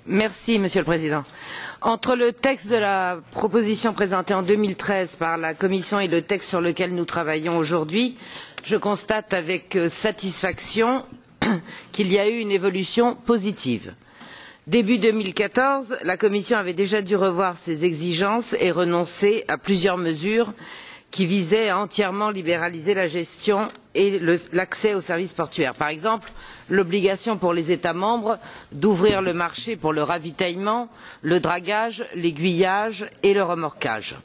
Monsieur le Président. Entre le texte de la proposition présentée en 2013 par la Commission et le texte sur lequel nous travaillons aujourd'hui, je constate avec satisfaction qu'il y a eu une évolution positive. Début 2014, la Commission avait déjà dû revoir ses exigences et renoncer à plusieurs mesures qui visaient à entièrement libéraliser la gestion et l'accès aux services portuaires. Par exemple, l'obligation pour les États membres d'ouvrir le marché pour le ravitaillement, le dragage, l'aiguillage et le remorquage.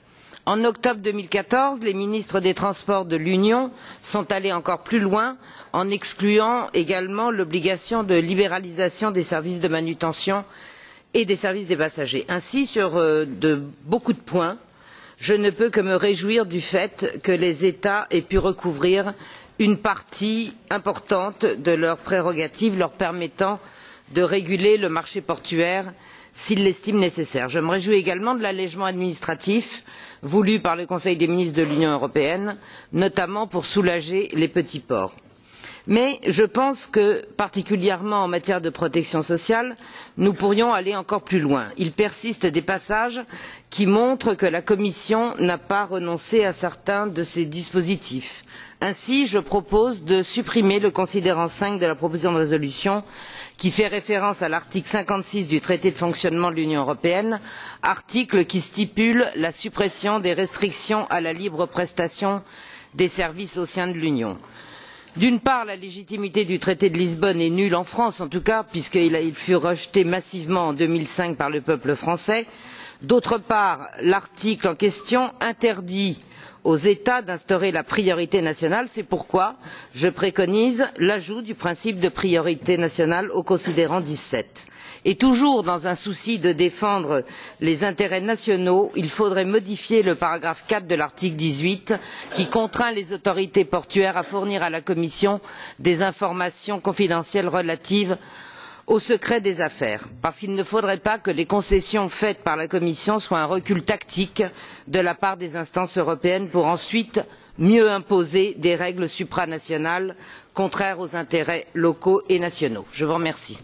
En octobre 2014, les ministres des Transports de l'Union sont allés encore plus loin en excluant également l'obligation de libéralisation des services de manutention et des services des passagers. Ainsi, sur beaucoup de points, je ne peux que me réjouir du fait que les États aient pu recouvrir une partie importante de leurs prérogatives leur permettant de réguler le marché portuaire s'ils l'estiment nécessaire. Je me réjouis également de l'allègement administratif voulu par le Conseil des ministres de l'Union européenne, notamment pour soulager les petits ports. Mais je pense que, particulièrement en matière de protection sociale, nous pourrions aller encore plus loin. Il persiste des passages qui montrent que la Commission n'a pas renoncé à certains de ces dispositifs. Ainsi, je propose de supprimer le considérant 5 de la proposition de résolution qui fait référence à l'article 56 du traité de fonctionnement de l'Union européenne, article qui stipule la suppression des restrictions à la libre prestation des services au sein de l'Union. D'une part, la légitimité du traité de Lisbonne est nulle en France, en tout cas, puisqu'il fut rejeté massivement en 2005 par le peuple français. D'autre part, l'article en question interdit aux États d'instaurer la priorité nationale. C'est pourquoi je préconise l'ajout du principe de priorité nationale au considérant 17. Et toujours dans un souci de défendre les intérêts nationaux, il faudrait modifier le paragraphe 4 de l'article 18 qui contraint les autorités portuaires à fournir à la Commission des informations confidentielles relatives au secret des affaires, parce qu'il ne faudrait pas que les concessions faites par la Commission soient un recul tactique de la part des instances européennes pour ensuite mieux imposer des règles supranationales contraires aux intérêts locaux et nationaux. Je vous remercie.